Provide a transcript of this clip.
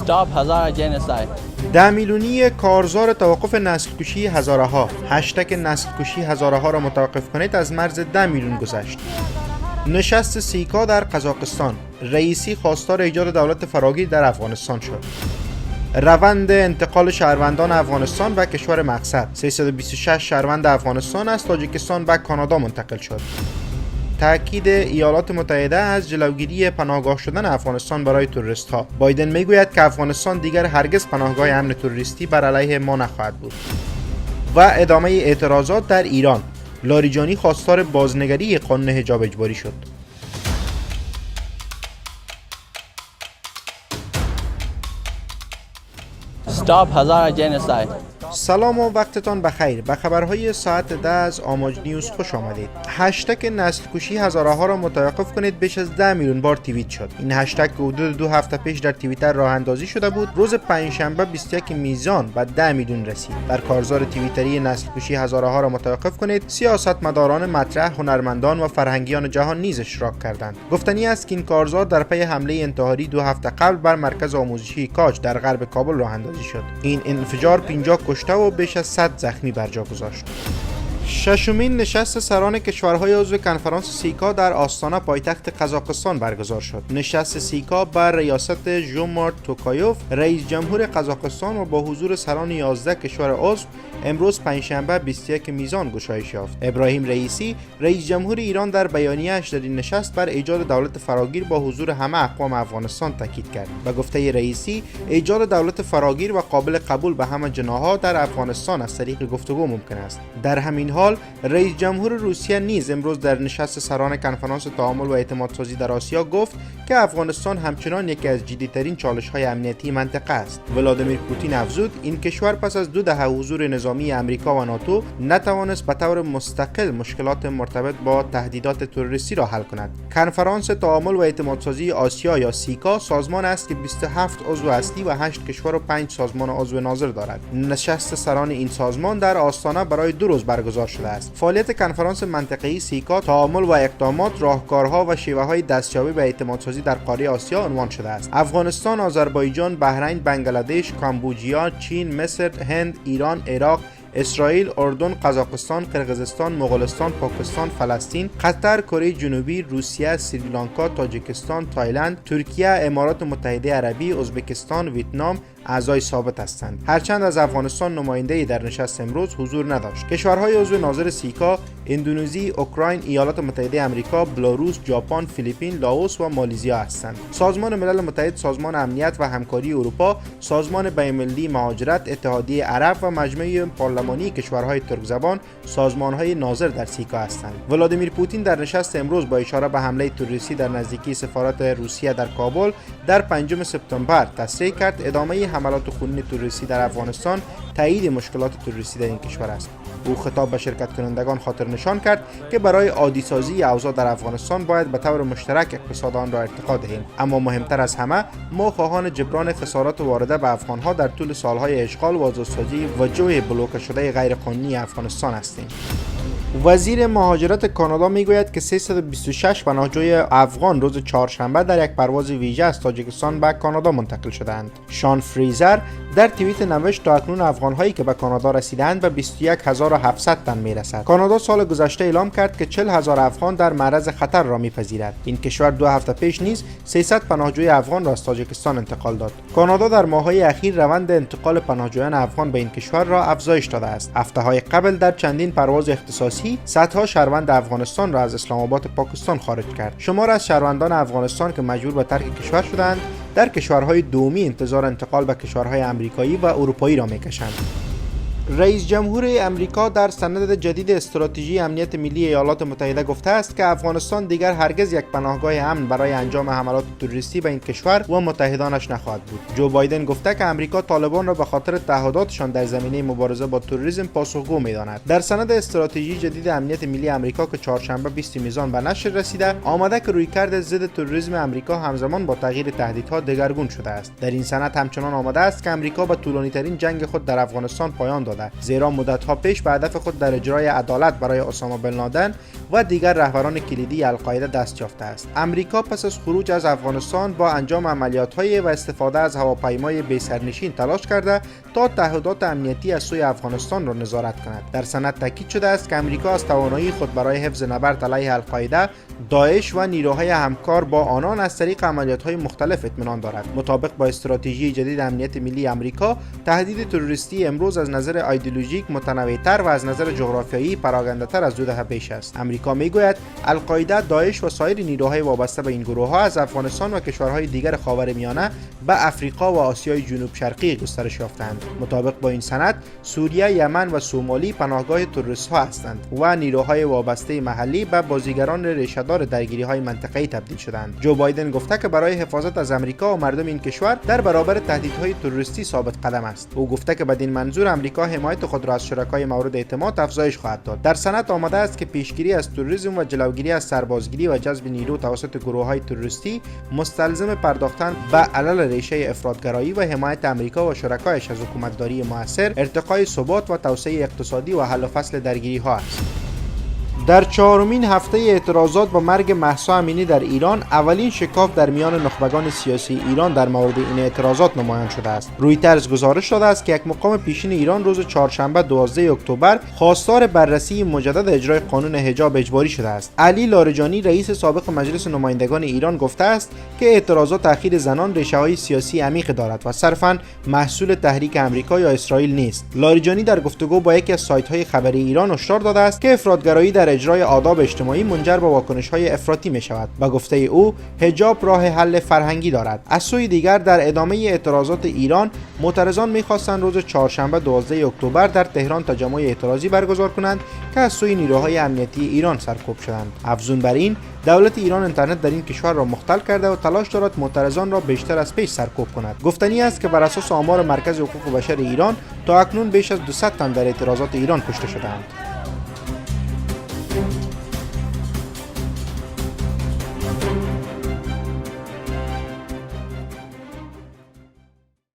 Stop Hazara genocide. 10 میلیونی کارزار توقف نسل کشی هزاره ها. هشتگ نسل کشی هزاره ها را متوقف کنید از مرز 10 میلیون گذشت. نشست سیکا در قزاقستان. رئیسی خواستار ایجاد دولت فراگیر در افغانستان شد. روند انتقال شهروندان افغانستان و کشور مقصد. 326 شهروند افغانستان از تاجیکستان و کانادا منتقل شد. تأکید ایالات متحده از جلوگیری پناهگاه شدن افغانستان برای تروریست ها. بایدن میگوید که افغانستان دیگر هرگز پناهگاه امن تروریستی بر علیه ما نخواهد بود. و ادامه اعتراضات در ایران. لاریجانی خواستار بازنگری قانون حجاب اجباری شد. Stop Hazara genocide. سلام و وقتتان بخیر. به خبرهای ساعت 10 از آماج نیوز خوش آمدید. هشتگ نسل کشی هزاره ها را متوقف کنید بیش از 10 میلیون بار توییت شد. این هشتگ که حدود 2 هفته پیش در توییتر راه اندازی شده بود، روز پنجشنبه 21 میزان به 10 میلیون رسید. در کارزار توییتری نسل کشی هزاره ها را متوقف کنید، سیاستمداران مطرح، هنرمندان و فرهنگیان جهان نیز اشتراک کردند. گفتنی است که این کارزار در پی حمله انتحاری 2 هفته قبل بر مرکز آموزشی کاج در غرب کابل راه اندازی شد. این انفجار 50 کشته و بیش از 100 زخمی بر جا گذاشت. ششمین نشست سران کشورهای عضو کنفرانس سیکا در آستانه پایتخت قزاقستان برگزار شد. نشست سیکا بر ریاست ژومارت توکایوف رئیس جمهور قزاقستان و با حضور سران 11 کشور عضو امروز پنجشنبه 21 میزان گشایش یافت. ابراهیم رئیسی رئیس جمهور ایران در بیانیه‌اش در این نشست بر ایجاد دولت فراگیر با حضور همه اقوام افغانستان تاکید کرد. به گفته رئیسی، ایجاد دولت فراگیر و قابل قبول به همه جناح‌ها در افغانستان از طریق گفتگو ممکن است. در همین حال رئیس جمهور روسیه نیز امروز در نشست سران کنفرانس تعامل و اعتمادسازی در آسیا گفت که افغانستان همچنان یکی از جدی‌ترین چالش‌های امنیتی منطقه است. ولادیمیر پوتین افزود این کشور پس از 2 دهه حضور نظامی آمریکا و ناتو نتوانست به طور مستقل مشکلات مرتبط با تهدیدات تروریستی را حل کند. کنفرانس تعامل و اعتمادسازی آسیا یا سیکا سازمان است که 27 عضو اصلی و 8 کشور و 5 سازمان عضو ناظر دارد. نشست سران این سازمان در آستانه برای 2 روز برگزار شده است. فعالیت کنفرانس منطقه‌ای سیکا تعامل و اقدامات، راهکارها و شیوه‌های دستیابی به اعتمادسازی در قاره آسیا عنوان شده است. افغانستان، آذربایجان، بحرین، بنگلادش، کامبوجیا، چین، مصر، هند، ایران، عراق، اسرائیل، اردن، قزاقستان، قرقیزستان، مغولستان، پاکستان، فلسطین، قطر، کره جنوبی، روسیه، سریلانکا، تاجیکستان، تایلند، ترکیه، امارات متحده عربی، ازبکستان، ویتنام اعضای ثابت هستند. هرچند از افغانستان نماینده‌ای در نشست امروز حضور نداشت. کشورهای عضو ناظر سیکا اندونزی، اوکراین، ایالات متحده آمریکا، بلاروس، ژاپن، فیلیپین، لاوس و مالزیا هستند. سازمان ملل متحد، سازمان امنیت و همکاری اروپا، سازمان بین‌المللی مهاجرت، اتحادیه عرب و مجمع پارلمانی کشورهای ترک زبان سازمان‌های ناظر در سیکا هستند. ولادیمیر پوتین در نشست امروز با اشاره به حمله تروریستی در نزدیکی سفارت روسیه در کابل در 5 سپتامبر تصریح کرد ادامه حملات خونین تروریستی در افغانستان تایید مشکلات تروریستی در این کشور است. او خطاب به شرکت کنندگان خاطر نشان کرد که برای عادی سازی اوضاع در افغانستان باید به طور مشترک اقتصاد آن را ارتقا دهیم، اما مهمتر از همه ما خواهان جبران خسارات وارده به افغانها در طول سالهای اشغال و آزادسازی و جوی بلوکه شده غیرقانونی افغانستان هستیم. وزیر مهاجرت کانادا میگوید که 326 پناهجوی افغان روز چهارشنبه در یک پرواز ویژه از تاجیکستان به کانادا منتقل شدند. شان فریزر در توییت نوشت تا اکنون افغان‌هایی که به کانادا رسیدند به 21700 تن میرسد. کانادا سال گذشته اعلام کرد که 40000 افغان در معرض خطر را میپذیرد. این کشور 2 هفته پیش نیز 300 پناهجوی افغان را از تاجیکستان انتقال داد. کانادا در ماه‌های اخیر روند انتقال پناهجویان افغان به این کشور را افزایش داده است. هفته‌های قبل در چندین پرواز اختصاصی صدها شهروند افغانستان را از اسلام آباد پاکستان خارج کرد. شمار از شهروندان افغانستان که مجبور به ترک کشور شدند در کشورهای دومی انتظار انتقال به کشورهای آمریکایی و اروپایی را میکشند. رئیس جمهور امریکا در سند جدید استراتژی امنیت ملی ایالات متحده گفته است که افغانستان دیگر هرگز یک پناهگاه امن برای انجام حملات تروریستی به این کشور و متحدانش نخواهد بود. جو بایدن گفته که امریکا طالبان را به خاطر تعهداتشان در زمینه مبارزه با تروریسم پاسخگو می‌داند. در سند استراتژی جدید امنیت ملی امریکا که چهارشنبه 20 میزان به نشر رسیده، آمده که رویکرد ضد تروریسم امریکا همزمان با تغییر تهدیدها دگرگون شده است. در این سند همچنان آمده است که امریکا به طولانی‌ترین جنگ خود در افغانستان پایان داده داده، زیرا مدت‌ها پیش به هدف خود در اجرای عدالت برای اسامه بن لادن و دیگر رهبران کلیدی القاعده دست یافته است. امریکا پس از خروج از افغانستان با انجام عملیات‌های و استفاده از هواپیمای بی‌سرنشین تلاش کرده تا تعهدات امنیتی از سوی افغانستان را نظارت کند. در سند تاکید شده است که امریکا از توانایی خود برای حفظ نبرد علیه القاعده، داعش و نیروهای همکار با آنان از طریق عملیات‌های مختلف اطمینان دارد. مطابق با استراتژی جدید امنیت ملی امریکا، تهدید تروریستی امروز از نظر ایدئولوژیک متنوع‌تر و از نظر جغرافیایی پراگنده‌تر از 2 دهه پیش است. امریکا میگوید القاعده، داعش و سایر نیروهای وابسته به این گروه‌ها از افغانستان و کشورهای دیگر خاورمیانه به افریقا و آسیای جنوب شرقی گسترش یافتند. مطابق با این سند، سوریه، یمن و سومالی پناهگاه تروریست‌ها هستند و نیروهای وابسته محلی به بازیگران ریشه‌دار درگیری‌های منطقه‌ای تبدیل شدند. جو بایدن گفته که برای حفاظت از امریکا و مردم این کشور در برابر تهدیدهای تروریستی ثابت قدم است. او گفته که بدین منظور امریکا حمایت خود را از شرکای مورد اعتماد افزایش خواهد داد. در سند آمده است که پیشگیری از تروریسم و جلوگیری از سربازگیری و جذب نیرو توسط گروه‌های تروریستی مستلزم پرداختن به علل ریشه افراطگرایی و حمایت امریکا و شرکایش از حکومتداری موثر، ارتقای ثبات و توسعه اقتصادی و حل و فصل درگیری‌ها است. در 4مین هفته اعتراضات با مرگ مهسا امینی در ایران، اولین شکاف در میان نخبگان سیاسی ایران در مورد این اعتراضات نمایان شده است. رویترز گزارش داده است که یک مقام پیشین ایران روز چهارشنبه 12 اکتبر خواستار بررسی مجدد اجرای قانون حجاب اجباری شده است. علی لاریجانی، رئیس سابق مجلس نمایندگان ایران، گفته است که اعتراضات تأخیر زنان ریشه‌های سیاسی عمیق دارد و صرفاً محصول تحریک آمریکا یا اسرائیل نیست. لاریجانی در گفتگو با یکی از سایت‌های خبری ایران هشدار داده است که افراطگرایی در اجرای آداب اجتماعی منجر به واکنش‌های افراطی می‌شود. به گفته او، حجاب راه حل فرهنگی دارد. از سوی دیگر، در ادامه اعتراضات ایران، معترضان می‌خواستند روز چهارشنبه 12 اکتبر در تهران تجمع اعتراضی برگزار کنند که از سوی نیروهای امنیتی ایران سرکوب شدند. افزون بر این، دولت ایران اینترنت در این کشور را مختل کرده و تلاش دارد معترضان را بیشتر از پیش سرکوب کند. گفتنی است که بر اساس آمار مرکز حقوق بشر ایران، تا اکنون بیش از 200 تن در اعتراضات ایران کشته شدند.